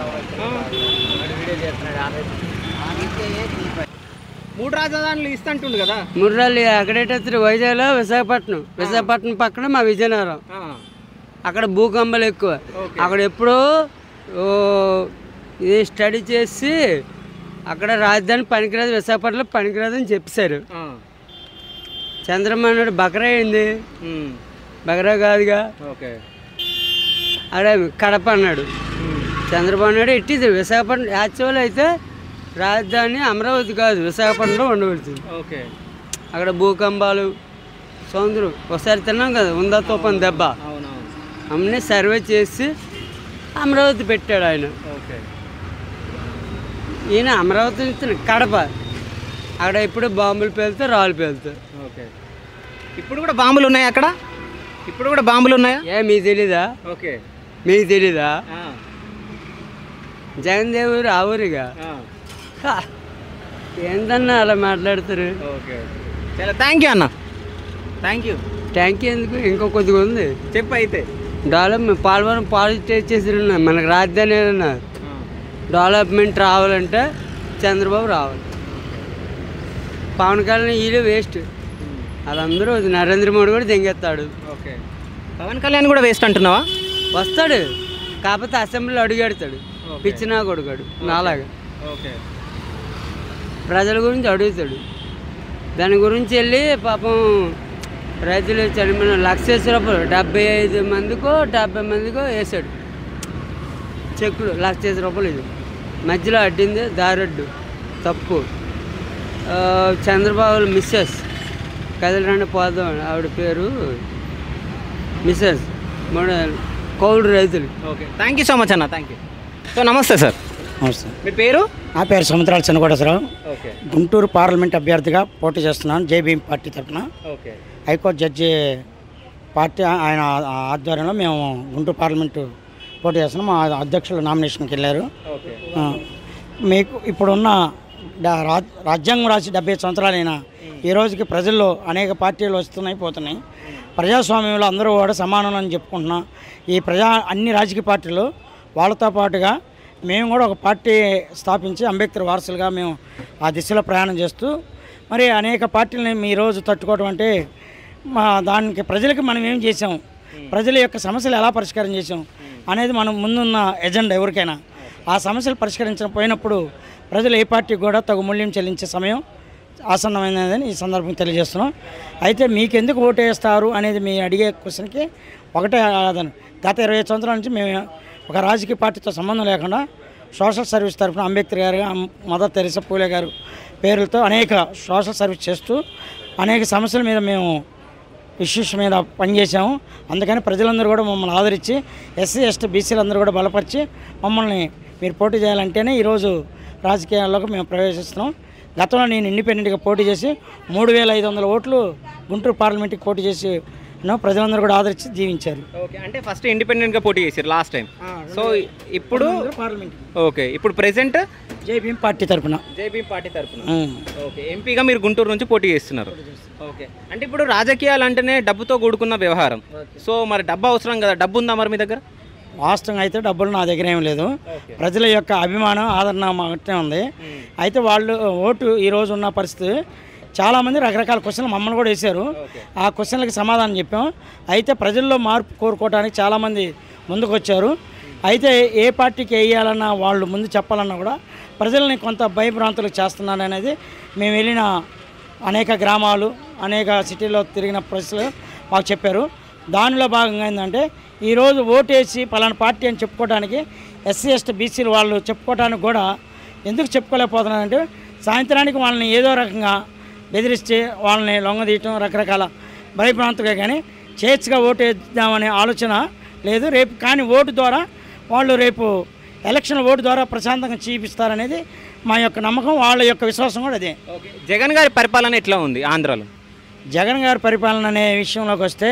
[SPEAKER 1] మూడు రాజధానులు ఇస్తుంటుండు కదా.
[SPEAKER 2] మూడు రాళ్ళు అక్కడేటప్పుడు వైజాగ్లో విశాఖపట్నం పక్కన మా విజయనగరం. అక్కడ భూకంపాలు ఎక్కువ. అక్కడ ఎప్పుడో ఇది స్టడీ చేసి అక్కడ రాజధాని పనికిరాదు, విశాఖపట్నంలో పనికిరాదు అని చెప్పేశారు. చంద్రబాబు నాయుడు బకరా అయింది, బకరా కాదుగా, అక్కడ కడప అన్నాడు. చంద్రబాబు నాయుడు ఎట్టిది విశాఖపట్నం. యాక్చువల్ అయితే రాజధాని అమరావతి కాదు, విశాఖపట్నంలో ఉండవలసింది. అక్కడ భూకంపాలు సముద్రం ఒకసారి తిన్నాం కదా, ఉందా తుఫాన్ దెబ్బ, అన్నీ సర్వే చేసి అమరావతి పెట్టాడు ఆయన. ఈయన అమరావతి నుంచి కడప, అక్కడ ఇప్పుడు బాంబులు పేలుతాయి, రాళ్ళు పేలుతాయి.
[SPEAKER 1] ఇప్పుడు కూడా బాంబులు ఉన్నాయి అక్కడ, ఇప్పుడు కూడా బాంబులు ఉన్నాయా?
[SPEAKER 2] మీకు తెలీదా? మీకు తెలీదా? జగన్ దేవుడు ఆ ఊరిగా ఏంటన్నా అలా మాట్లాడతారు.
[SPEAKER 1] థ్యాంక్ యూ అన్న. Thank you.
[SPEAKER 2] థ్యాంక్ యూ ఎందుకు, ఇంకో కొద్దిగా ఉంది
[SPEAKER 1] చెప్పు. అయితే
[SPEAKER 2] డెవలప్మెంట్ పోలవరం పాలిటేట్ చేసి మనకు రాజధాని ఏదన్నా డెవలప్మెంట్ రావాలంటే చంద్రబాబు రావాలి. పవన్ కళ్యాణ్ వీళ్ళు వేస్ట్, వాళ్ళందరూ నరేంద్ర మోడీ కూడా దెంగెత్తాడు.
[SPEAKER 1] పవన్ కళ్యాణ్ కూడా వేస్ట్ అంటున్నావా?
[SPEAKER 2] వస్తాడు, కాకపోతే అసెంబ్లీలో అడుగెడతాడు, పిచ్చినా కొడుకాడు నాలాగా. ప్రజల గురించి అడుగుతాడు, దాని గురించి వెళ్ళి పాపం రైతులు చనిపోయిన ₹1,00,000 75 మందికో 70 మందికో వేసాడు చెక్కులు. ₹1,00,000 ఇది మధ్యలో అడ్డింది దారడ్డు తప్పు. చంద్రబాబు మిస్సెస్ కదలరండి పోదాం, ఆవిడ పేరు మిస్సెస్ కౌలు రైతులు.
[SPEAKER 1] థ్యాంక్ యూ సో మచ్ అన్న. Thank you. సో నమస్తే సార్.
[SPEAKER 11] నమస్తే.
[SPEAKER 1] మీ పేరు?
[SPEAKER 11] నా పేరు సముద్రాల చిన్నకోటేశ్వరరావు. గుంటూరు పార్లమెంట్ అభ్యర్థిగా పోటీ చేస్తున్నాను జేబీఎం పార్టీ తరఫున. హైకోర్టు జడ్జి పార్టీ ఆయన ఆధ్వర్యంలో మేము గుంటూరు పార్లమెంటు పోటీ చేస్తున్నాం. మా అధ్యక్షులు నామినేషన్కి వెళ్ళారు. మీకు ఇప్పుడున్న రాజ్యాంగం రాసి 70 సంవత్సరాలైనా ఈ రోజుకి ప్రజల్లో అనేక పార్టీలు వస్తున్నాయి పోతున్నాయి. ప్రజాస్వామ్యంలో అందరూ కూడా సమానం అని చెప్పుకుంటున్నాం. ఈ అన్ని రాజకీయ పార్టీలు వాళ్ళతో పాటుగా మేము కూడా ఒక పార్టీ స్థాపించి అంబేద్కర్ వారసులుగా మేము ఆ దిశలో ప్రయాణం చేస్తూ మరి అనేక పార్టీలని మీ రోజు తట్టుకోవడం అంటే దానికి ప్రజలకు మనం ఏం చేసాం, ప్రజల యొక్క సమస్యలు ఎలా పరిష్కారం చేసాం అనేది మనం ముందున్న ఎజెండా. ఎవరికైనా ఆ సమస్యలు పరిష్కరించకపోయినప్పుడు ప్రజలు ఏ పార్టీకి కూడా తగు మూల్యం చెల్లించే సమయం ఆసన్నమైనదని ఈ సందర్భంగా తెలియజేస్తున్నాం. అయితే మీకెందుకు ఓటు వేస్తారు అనేది మీ అడిగే క్వశ్చన్కి ఒకటే ఆధారం. గత 25 సంవత్సరాల నుంచి మేము ఒక రాజకీయ పార్టీతో సంబంధం లేకుండా సోషల్ సర్వీస్ తరఫున అంబేద్కర్ గారు, మదర్ తెరిసా పూలే గారు పేర్లతో అనేక సోషల్ సర్వీస్ చేస్తూ అనేక సమస్యల మీద మేము ఇష్యూస్ మీద పనిచేసాము. అందుకని ప్రజలందరూ కూడా మమ్మల్ని ఆదరించి ఎస్సీ ఎస్టీ బీసీలందరూ కూడా బలపరిచి మమ్మల్ని మీరు పోటీ చేయాలంటేనే ఈరోజు రాజకీయాల్లోకి మేము ప్రవేశిస్తున్నాం. గతంలో నేను ఇండిపెండెంట్గా పోటీ చేసి 3500 ఓట్లు గుంటూరు పార్లమెంట్కి పోటీ చేసి ప్రజలందరూ కూడా ఆదరించి జీవించారు.
[SPEAKER 1] అంటే ఫస్ట్ ఇండిపెండెంట్గా పోటీ చేశారు లాస్ట్ టైం. సో ఇప్పుడు
[SPEAKER 11] పార్లమెంట్
[SPEAKER 1] ఇప్పుడు ప్రెసెంట్
[SPEAKER 11] జేబీఎం పార్టీ తరఫున
[SPEAKER 1] ఎంపీగా మీరు గుంటూరు నుంచి పోటీ చేస్తున్నారు. అంటే ఇప్పుడు రాజకీయాలు అంటేనే డబ్బుతో కూడుకున్న వ్యవహారం. సో మరి డబ్బు అవసరం కదా, డబ్బు ఉందా మరి మీ దగ్గర?
[SPEAKER 11] వాస్తవంగా అయితే డబ్బులు నా దగ్గర ఏం లేదు. ప్రజల యొక్క అభిమానం ఆదరణ మాత్రమే ఉంది. అయితే వాళ్ళు ఓటు ఈరోజు ఉన్న పరిస్థితి చాలామంది రకరకాల క్వశ్చన్లు మమ్మల్ని కూడా వేశారు. ఆ క్వశ్చన్లకి సమాధానం చెప్పాం. అయితే ప్రజల్లో మార్పు కోరుకోవడానికి చాలామంది ముందుకు వచ్చారు. అయితే ఏ పార్టీకి వేయాలన్నా వాళ్ళు ముందు చెప్పాలన్నా కూడా ప్రజల్ని కొంత భయభ్రాంతులకు చేస్తున్నారు అనేది మేము వెళ్ళిన అనేక గ్రామాలు అనేక సిటీలో తిరిగిన ప్రజలు మాకు చెప్పారు. దానిలో భాగంగా ఏంటంటే ఈరోజు ఓటేసి పలానా పార్టీ అని చెప్పుకోవడానికి ఎస్సీ ఎస్టీ బీసీలు వాళ్ళు చెప్పుకోవడానికి కూడా ఎందుకు చెప్పుకోలేకపోతున్నారంటే సాయంత్రానికి వాళ్ళని ఏదో రకంగా బెదిరిస్తే వాళ్ళని లొంగదీయటం రకరకాల భయభ్రాంతుగా కానీ స్వేచ్ఛగా ఓటు వేద్దామనే ఆలోచన లేదు. రేపు కానీ ఓటు ద్వారా వాళ్ళు రేపు ఎలక్షన్ ఓటు ద్వారా ప్రశాంతంగా చూపిస్తారనేది మా యొక్క నమ్మకం, వాళ్ళ యొక్క విశ్వాసం కూడా అదే.
[SPEAKER 1] జగన్ గారి పరిపాలన ఎట్లా ఉంది ఆంధ్రాలో?
[SPEAKER 11] జగన్ గారి పరిపాలన అనే విషయంలోకి వస్తే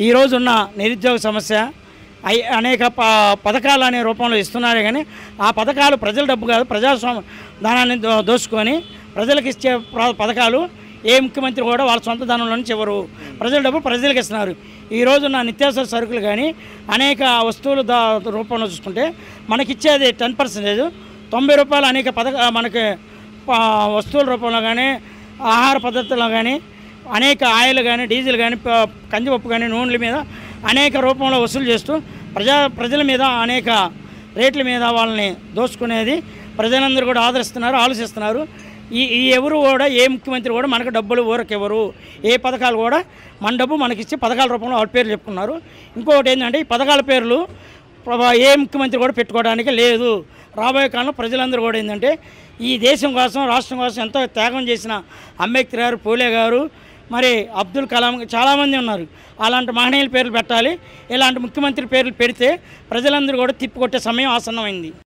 [SPEAKER 11] ఈరోజున్న నిరుద్యోగ సమస్య అనేక పథకాలు అనే రూపంలో ఇస్తున్నారే కానీ ఆ పథకాలు ప్రజల డబ్బు కాదు, ప్రజాస్వామ్య ధనాన్ని దోచుకొని ప్రజలకు ఇచ్చే పథకాలు ఏ ముఖ్యమంత్రి కూడా వాళ్ళ సొంత ధనంలో నుంచి ఇవ్వరు. ప్రజల డబ్బు ప్రజలకు ఇస్తున్నారు. ఈరోజున్న నిత్యావసర సరుకులు కానీ అనేక వస్తువుల రూపంలో చూసుకుంటే మనకిచ్చేది 10%, 90 రూపాయలు అనేక మనకి వస్తువుల రూపంలో కానీ ఆహార పద్ధతుల్లో కానీ అనేక ఆయిల్ కానీ డీజిల్ కానీ కందిపప్పు కానీ నూనెల మీద అనేక రూపంలో వసూలు చేస్తూ ప్రజల మీద అనేక రేట్ల మీద వాళ్ళని దోచుకునేది ప్రజలందరూ కూడా ఆదరిస్తున్నారు, ఆలోచిస్తున్నారు. ఈ ఎవరు కూడా ఏ ముఖ్యమంత్రి కూడా మనకు డబ్బులు ఊరకెవరు, ఏ పథకాలు కూడా మన డబ్బు మనకిచ్చి పథకాల రూపంలో వాళ్ళ పేర్లు చెప్పుకున్నారు. ఇంకొకటి ఏంటంటే ఈ పథకాల పేర్లు ఏ ముఖ్యమంత్రి కూడా పెట్టుకోవడానికి లేదు. రాబోయే కాలంలో ప్రజలందరూ కూడా ఏంటంటే ఈ దేశం కోసం రాష్ట్రం కోసం ఎంతో త్యాగం చేసిన అంబేద్కర్ గారు, పూలే గారు, మరి అబ్దుల్ కలాం చాలామంది ఉన్నారు. అలాంటి మహనీయుల పేర్లు పెట్టాలి. ఇలాంటి ముఖ్యమంత్రి పేర్లు పెడితే ప్రజలందరూ కూడా తిప్పికొట్టే సమయం ఆసన్నమైంది.